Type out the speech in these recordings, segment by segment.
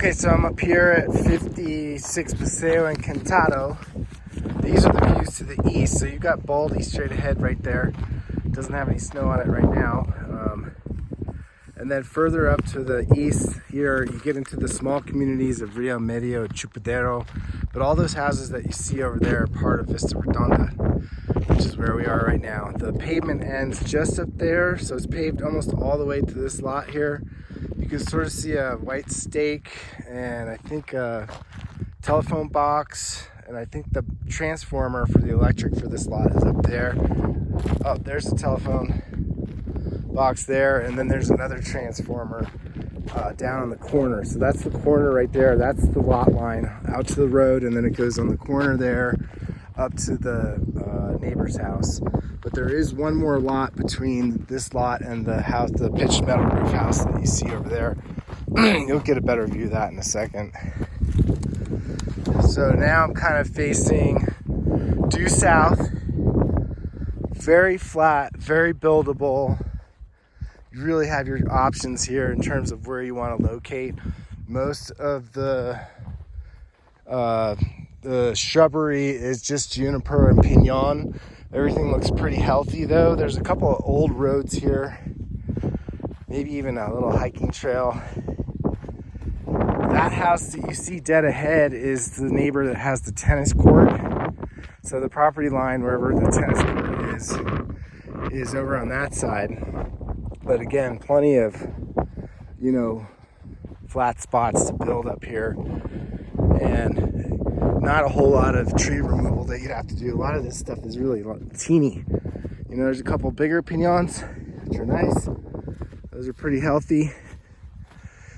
Okay, so I'm up here at 56 Tierra Encantada. These are the views to the east. So you've got Baldy straight ahead right there. Doesn't have any snow on it right now. And then further up to the east here, you get into the small communities of Rio Medio and Chupadero. But all those houses that you see over there are part of Vista Redonda, which is where we are right now. The pavement ends just up there, so it's paved almost all the way to this lot here. You can sort of see a white stake and I think a telephone box, and I think the transformer for the electric for this lot is up there. Oh, there's the telephone box there, and then there's another transformer down on the corner. So that's the corner right there. That's the lot line out to the road, and then it goes on the corner there up to the neighbor's house. But there is one more lot between this lot and the house, the pitched metal roof house that you see over there. You'll get a better view of that in a second. So now I'm kind of facing due south. Very flat, very buildable. You really have your options here in terms of where you want to locate. Most of the shrubbery is just juniper and pinon. Everything looks pretty healthy though. There's a couple of old roads here, maybe even a little hiking trail. That house that you see dead ahead is the neighbor that has the tennis court. So the property line, wherever the tennis court is over on that side. But again, plenty of, flat spots to build up here. And not a whole lot of tree removal that you'd have to do. A lot of this stuff is really teeny. There's a couple bigger piñons, which are nice. Those are pretty healthy.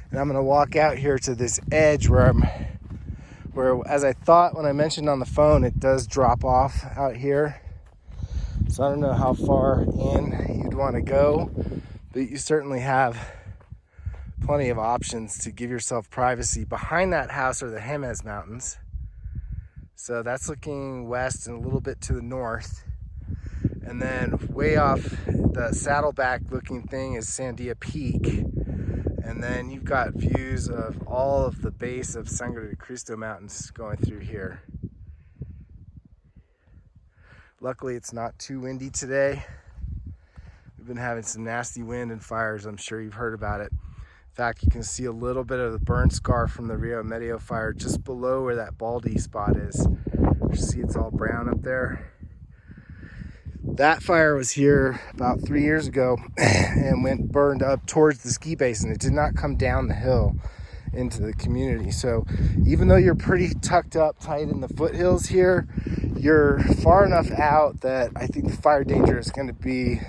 And I'm gonna walk out here to this edge where as I thought when I mentioned on the phone, it does drop off out here. So I don't know how far in you'd want to go, but you certainly have plenty of options to give yourself privacy. Behind that house are the Jemez Mountains. So that's looking west and a little bit to the north. And then way off the Saddleback looking thing is Sandia Peak. And then you've got views of all of the base of Sangre de Cristo Mountains going through here. Luckily, it's not too windy today. We've been having some nasty wind and fires. I'm sure you've heard about it. In fact, you can see a little bit of the burn scar from the Rio Medio fire just below where that Baldy spot is. You see it's all brown up there. That fire was here about 3 years ago and burned up towards the ski basin. It did not come down the hill into the community. So even though you're pretty tucked up tight in the foothills here, you're far enough out that I think the fire danger is going to be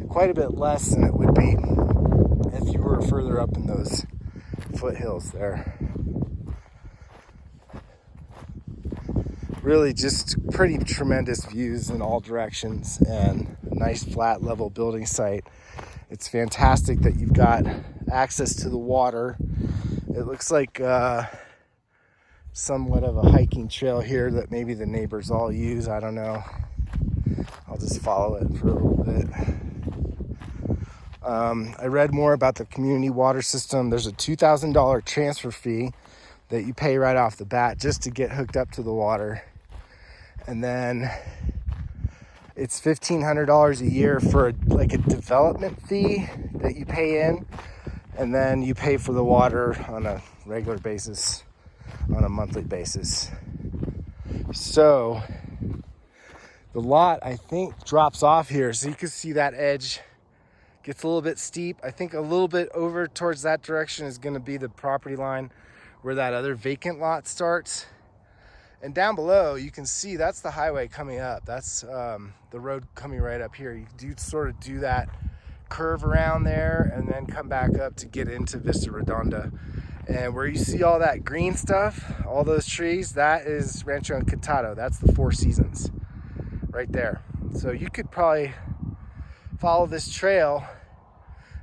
quite a bit less than it would be if you were further up in those foothills there. Really just pretty tremendous views in all directions and a nice flat level building site. It's fantastic that you've got access to the water. It looks like somewhat of a hiking trail here that maybe the neighbors all use. I don't know. I'll just follow it for a little bit. I read more about the community water system. There's a $2,000 transfer fee that you pay right off the bat just to get hooked up to the water. And then it's $1,500 a year for a development fee that you pay in. And then you pay for the water on a regular basis, on a monthly basis. So the lot, I think, drops off here. So you can see that edge gets a little bit steep. I think a little bit over towards that direction is going to be the property line where that other vacant lot starts. And down below, you can see that's the highway coming up. That's the road coming right up here. You do sort of do that curve around there and then come back up to get into Vista Redonda. And where you see all that green stuff, all those trees, that is Rancho Encantado. That's the Four Seasons right there. So you could probably follow this trail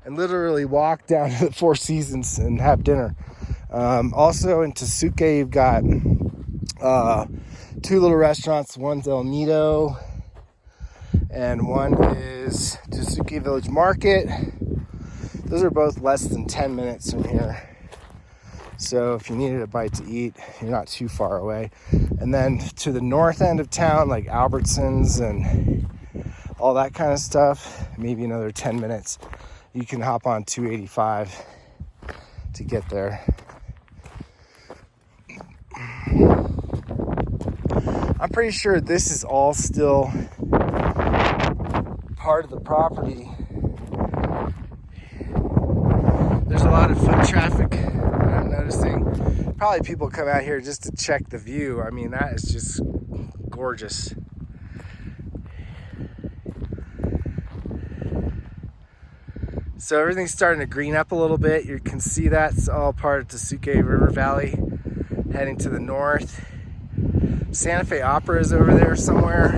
and literally walk down to the Four Seasons and have dinner. Also in Tesuque, you've got two little restaurants. One's El Nido and one is Tesuque Village Market. Those are both less than 10 minutes from here. So if you needed a bite to eat, you're not too far away. And then to the north end of town, like Albertsons and all that kind of stuff, maybe another 10 minutes, you can hop on 285 to get there. I'm pretty sure this is all still part of the property. There's a lot of foot traffic that I'm noticing. Probably people come out here just to check the view. I mean, that is just gorgeous. So everything's starting to green up a little bit. You can see that's all part of Tesuque Valley, heading to the north. Santa Fe Opera is over there somewhere,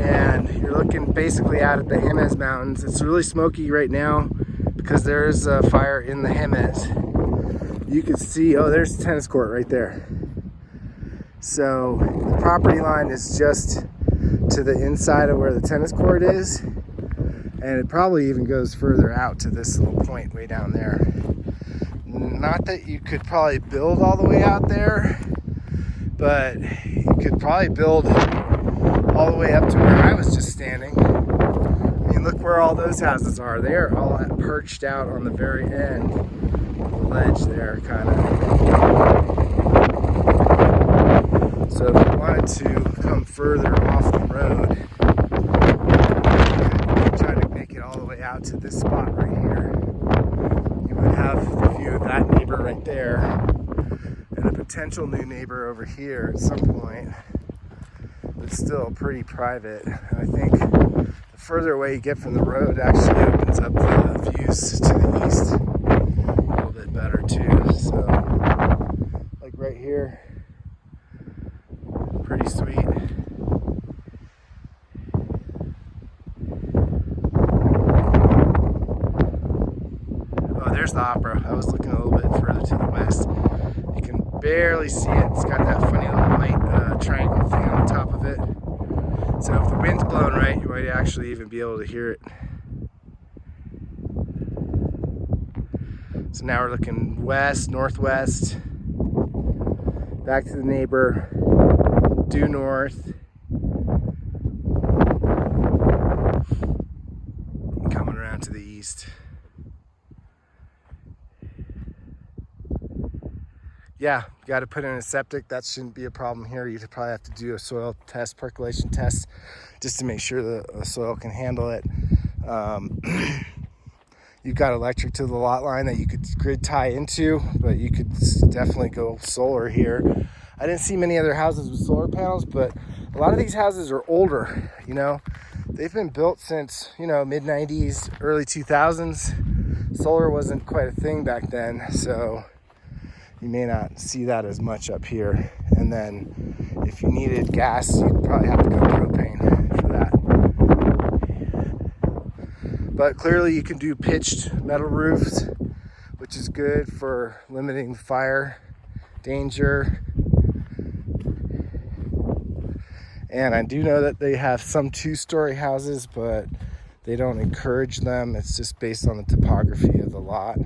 and you're looking basically out at the Jemez Mountains. It's really smoky right now because there is a fire in the Jemez. You can see, oh, there's the tennis court right there. So the property line is just to the inside of where the tennis court is, and it probably even goes further out to this little point way down there. Not that you could probably build all the way out there, but you could probably build all the way up to where I was just standing. I mean, look where all those houses are. They are all perched out on the very end of the ledge there, kind of. So if you wanted to come further off the road, you could try to make it all the way out to this spot right here. You would have the view of that neighbor right there, and a potential new neighbor over here at some point, but still pretty private. And I think the further away you get from the road actually opens up the views to the east a little bit better too. So, like right here, pretty sweet. Oh, there's the opera. I was looking a little bit further to the west. You can barely see it. It's got that funny little light triangle thing on the top of it. So if the wind's blowing right, you might actually even be able to hear it. So now we're looking west, northwest, back to the neighbor, due north, coming around to the east. Yeah, you got to put in a septic. That shouldn't be a problem here. You'd probably have to do a soil test, percolation test, just to make sure the soil can handle it. You've got electric to the lot line that you could grid tie into, but you could definitely go solar here. I didn't see many other houses with solar panels, but a lot of these houses are older, you know. They've been built since, you know, mid-90s, early 2000s. Solar wasn't quite a thing back then, so you may not see that as much up here. And then if you needed gas, you'd probably have to go propane for that. But clearly you can do pitched metal roofs, which is good for limiting fire danger. And I do know that they have some 2-story houses, but they don't encourage them. It's just based on the topography of the lot,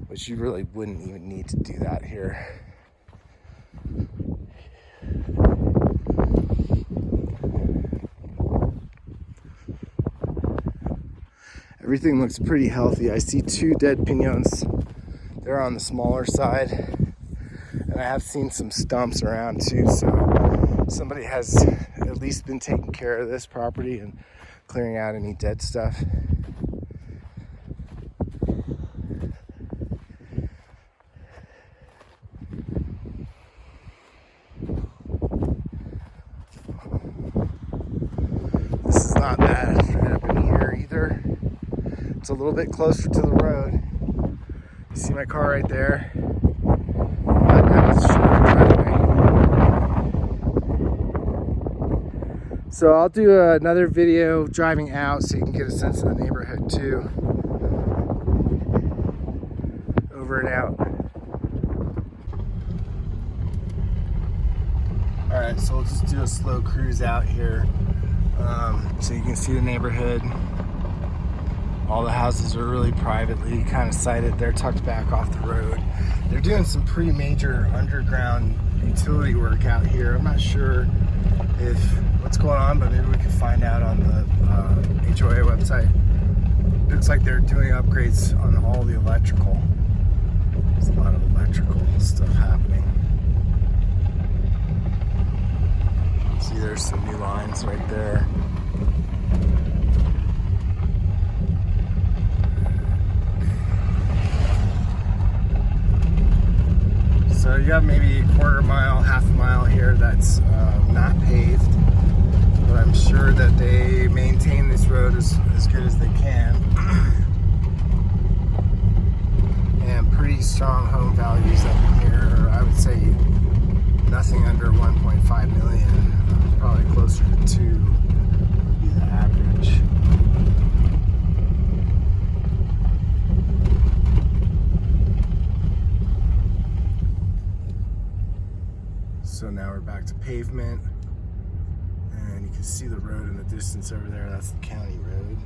which you really wouldn't even need to do that here. Everything looks pretty healthy. I see 2 dead piñons. They're on the smaller side. And I have seen some stumps around too, so somebody has at least been taking care of this property and clearing out any dead stuff. This is not bad right up in here either. It's a little bit closer to the road. You see my car right there? But that was a shorter driveway. So I'll do another video driving out so you can get a sense of the neighborhood too. Over and out. Alright, so we'll just do a slow cruise out here so you can see the neighborhood. All the houses are really privately kind of sited. They're tucked back off the road. They're doing some pretty major underground utility work out here. I'm not sure if what's going on, but maybe we can find out on the HOA website. Looks like they're doing upgrades on all the electrical. There's a lot of electrical stuff happening. See, there's some new lines right there. So you have maybe a quarter mile, half a mile here that's not paved, but I'm sure that they maintain this road as good as they can. And pretty strong home values up here. I would say nothing under 1.5 million, probably closer to 2 would be the average. So now we're back to pavement, and you can see the road in the distance over there. That's the county road.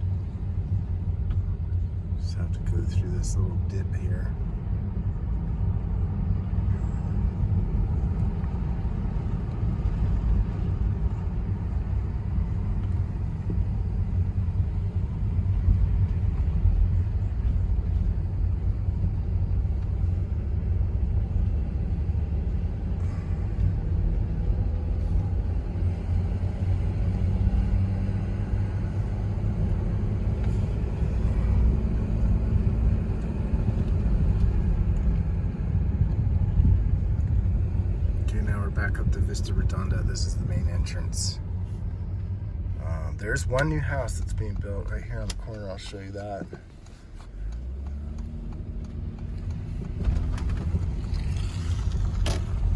Just have to go through this little dip here. Back up to Vista Redonda. This is the main entrance. There's one new house that's being built right here on the corner. I'll show you that.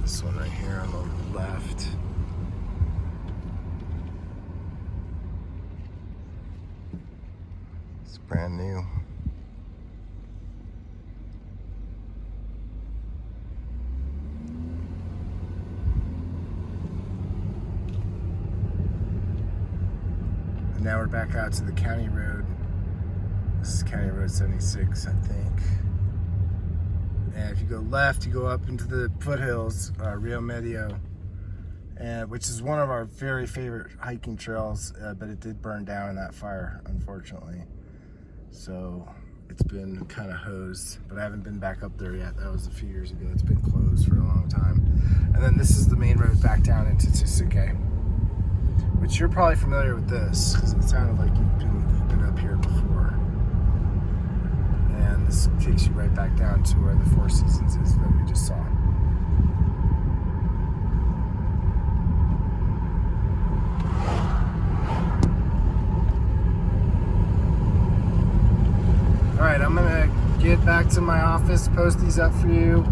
This one right here on the left. It's brand new. Now we're back out to the county road. This is County Road 76, I think. And if you go left, you go up into the foothills, Rio Medio, which is one of our very favorite hiking trails, but it did burn down in that fire, unfortunately. So it's been kind of hosed, but I haven't been back up there yet. That was a few years ago. It's been closed for a long time. And then this is the main road back down into Tesuque, which you're probably familiar with this, because it sounded like you've been up here before. And this takes you right back down to where the Four Seasons is that we just saw. Alright, I'm gonna get back to my office, post these up for you,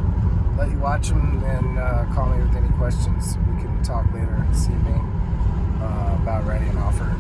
let you watch them, and call me with any questions. We can talk later this evening about writing an offer.